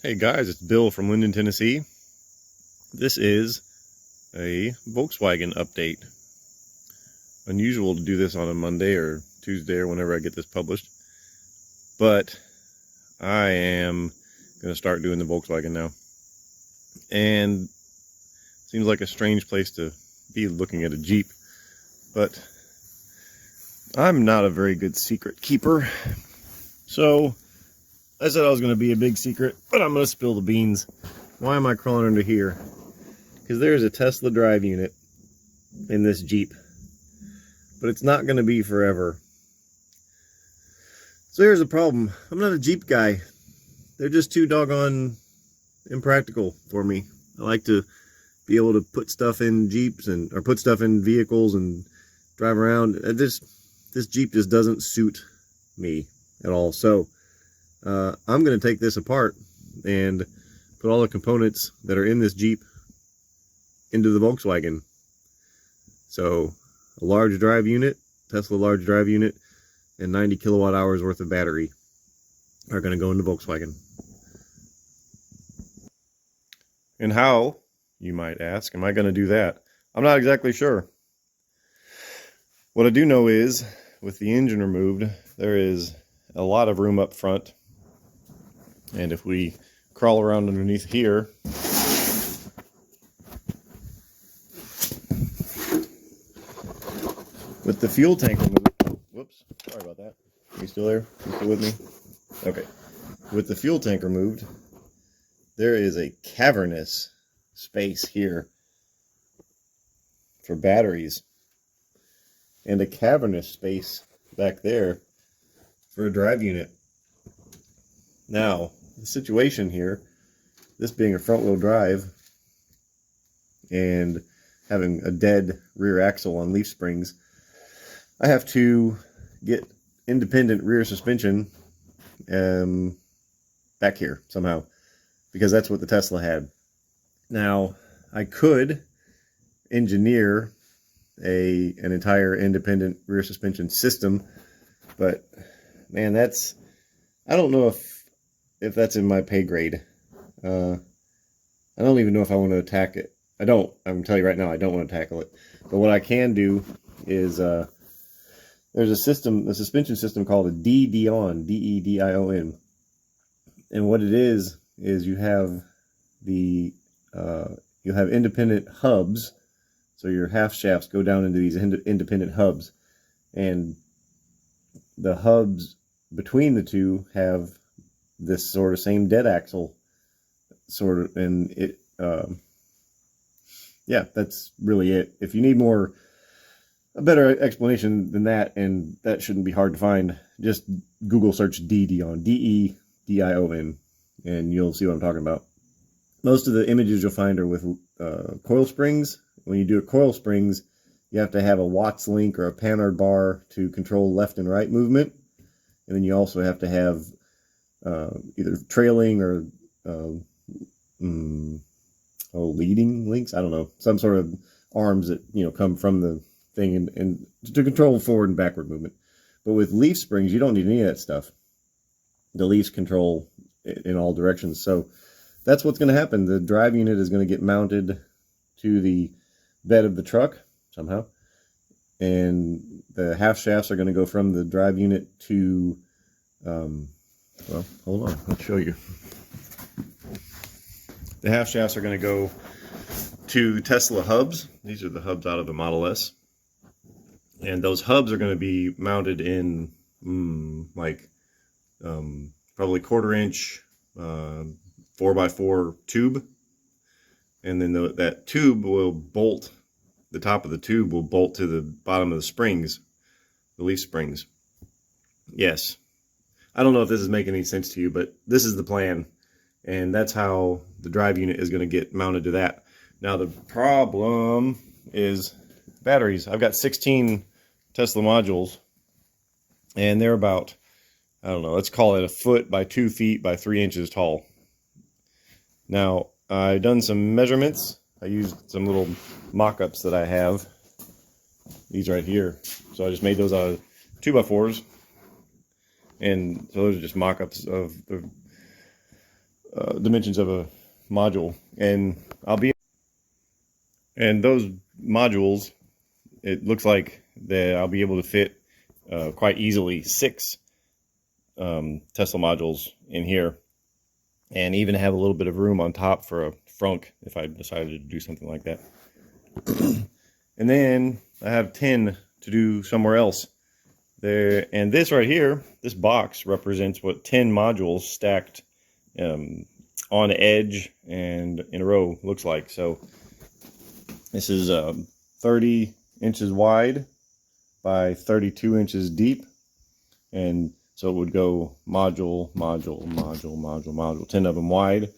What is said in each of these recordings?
Hey guys, it's Bill from Linden, Tennessee. This is a Volkswagen update. Unusual to do this on a Monday or Tuesday or whenever I get this published, but I am going to start doing the Volkswagen now. And it seems like a strange place to be looking at a Jeep, but I'm not a very good secret keeper. So I said I was going to be a big secret, but I'm going to spill the beans. Why am I crawling under here? Because there's a Tesla drive unit in this Jeep, but it's not going to be forever. So here's the problem. I'm not a Jeep guy. They're just too doggone impractical for me. I like to be able to put stuff in Jeeps or put stuff in vehicles and drive around. This Jeep just doesn't suit me at all. So I'm going to take this apart and put all the components that are in this Jeep into the Volkswagen. So a large drive unit, Tesla large drive unit, and 90 kilowatt hours worth of battery are going to go into Volkswagen. And how, you might ask, am I going to do that? I'm not exactly sure. What I do know is, with the engine removed, there is a lot of room up front. And if we crawl around underneath here, with the fuel tank removed, whoops, sorry about that. Are you still there? You still with me? Okay. With the fuel tank removed, there is a cavernous space here for batteries, and a cavernous space back there for a drive unit. Now, the situation here, this being a front-wheel drive and having a dead rear axle on leaf springs, I have to get independent rear suspension back here somehow, because that's what the Tesla had. Now, I could engineer an entire independent rear suspension system, but man, I don't know if that's in my pay grade. I don't even know if I want to attack it. I'm going to tell you right now, I don't want to tackle it. But what I can do is, there's a suspension system called a D-Dion, D-E-D-I-O-N. And what it is you have you'll have independent hubs. So your half shafts go down into these independent hubs. And the hubs between the two have this sort of same dead axle and it yeah, that's really it. If you need a better explanation than that, and that shouldn't be hard to find, just Google search D-Dion, D-E-D-I-O-N, and you'll see what I'm talking about. Most of the images you'll find are with coil springs. When you do a coil springs, you have to have a Watts link or a Panhard bar to control left and right movement. And then you also have to have either trailing or leading links. I don't know, some sort of arms that come from the thing and to control forward and backward movement. But with leaf springs, you don't need any of that stuff. The leaves control in all directions. So that's what's going to happen. The drive unit is going to get mounted to the bed of the truck somehow, and the half shafts are going to go from the drive unit to well, hold on, let's show you. The half shafts are going to go to Tesla hubs. These are the hubs out of the Model S. And those hubs are going to be mounted in probably 1/4 inch 4x4 tube. And then that tube will bolt, the top of the tube will bolt to the bottom of the springs, the leaf springs. Yes. I don't know if this is making any sense to you, but this is the plan. And that's how the drive unit is going to get mounted to that. Now the problem is batteries. I've got 16 Tesla modules, and they're about, I don't know, let's call it 1 foot by 2 feet by 3 inches tall. Now, I've done some measurements. I used some little mock-ups that I have. These right here. So I just made those out of 2x4s. And so those are just mock-ups of dimensions of a module, and those modules, it looks like that I'll be able to fit quite easily 6 Tesla modules in here, and even have a little bit of room on top for a frunk if I decided to do something like that. And then I have 10 to do somewhere else there. And this right here, this box represents what 10 modules stacked on edge and in a row looks like. So this is 30 inches wide by 32 inches deep, and so it would go module, module, module, module, module, 10 of them wide.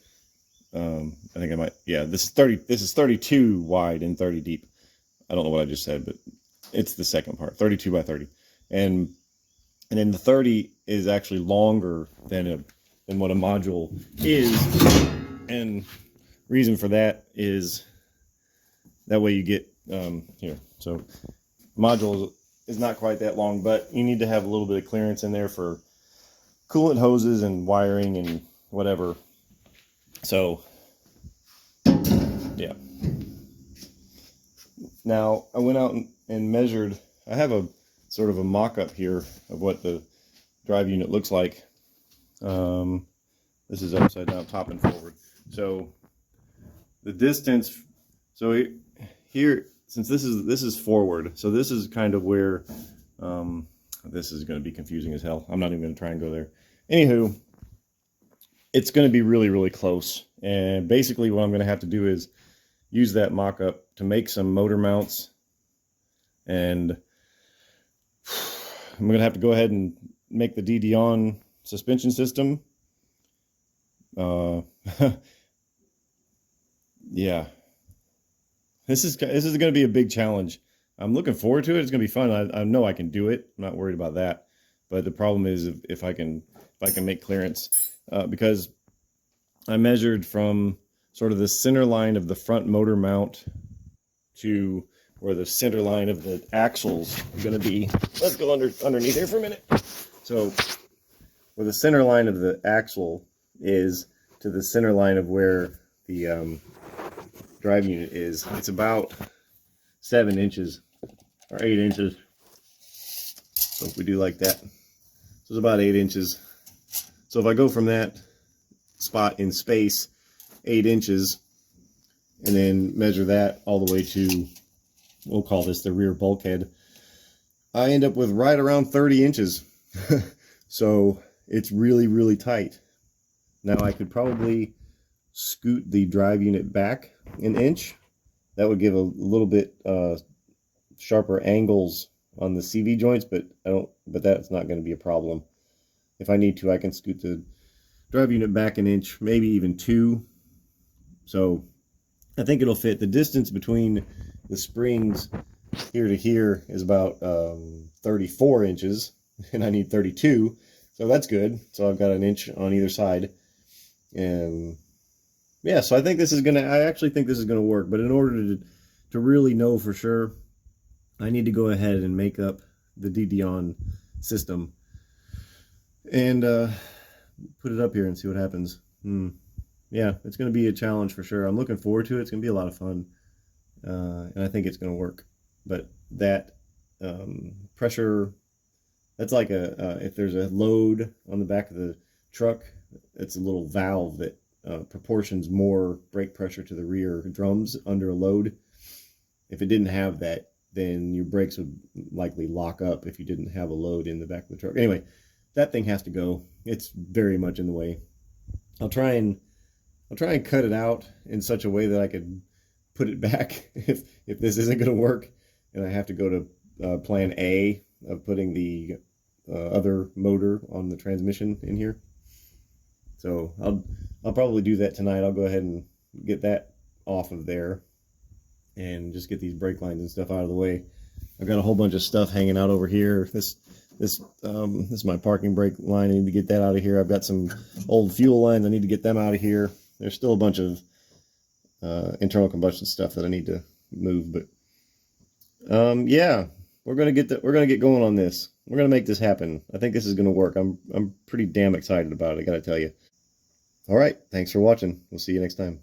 I think I might, yeah, this is 32 wide and 30 deep. I don't know what I just said, but it's the second part, 32 by 30. And then the 30 is actually longer than what a module is. And reason for that is that way you get here. So module is not quite that long, but you need to have a little bit of clearance in there for coolant hoses and wiring and whatever. So yeah. Now I went out and measured. I have a sort of a mock-up here of what the drive unit looks like. This is upside down, top and forward. So the distance, so here, since this is forward, so this is kind of where, this is going to be confusing as hell. I'm not even going to try and go there. Anywho, it's going to be really, really close. And basically what I'm going to have to do is use that mock-up to make some motor mounts. And I'm going to have to go ahead and make the DD-on suspension system. Yeah. This is going to be a big challenge. I'm looking forward to it. It's going to be fun. I know I can do it. I'm not worried about that. But the problem is if I can make clearance, because I measured from sort of the center line of the front motor mount to where the center line of the axles are going to be. Let's go underneath here for a minute. So where the center line of the axle is to the center line of where the drive unit is, it's about 7 inches or 8 inches. So if we do like that, so it's about 8 inches. So if I go from that spot in space 8 inches and then measure that all the way to, we'll call this the rear bulkhead, I end up with right around 30 inches. So it's really, really tight. Now I could probably scoot the drive unit back an inch. That would give a little bit sharper angles on the CV joints, but that's not going to be a problem. If I need to, I can scoot the drive unit back an inch, maybe even 2. So I think it'll fit. The distance between the springs here to here is about 34 inches, and I need 32. So that's good. So I've got an inch on either side. And yeah, so I think this is I actually think this is gonna work. But in order to really know for sure, I need to go ahead and make up the DD-on system and put it up here and see what happens. Yeah, it's going to be a challenge for sure. I'm looking forward to it. It's going to be a lot of fun, and I think it's going to work. But that pressure, that's like if there's a load on the back of the truck, it's a little valve that proportions more brake pressure to the rear drums under a load. If it didn't have that, then your brakes would likely lock up if you didn't have a load in the back of the truck. Anyway, that thing has to go. It's very much in the way. I'll try and cut it out in such a way that I could put it back if this isn't going to work, and I have to go to plan A of putting the other motor on the transmission in here. So I'll probably do that tonight. I'll go ahead and get that off of there and just get these brake lines and stuff out of the way. I've got a whole bunch of stuff hanging out over here. This is my parking brake line. I need to get that out of here. I've got some old fuel lines. I need to get them out of here. There's still a bunch of internal combustion stuff that I need to move, but yeah, we're gonna get going on this. We're gonna make this happen. I think this is gonna work. I'm pretty damn excited about it, I gotta tell you. All right. Thanks for watching. We'll see you next time.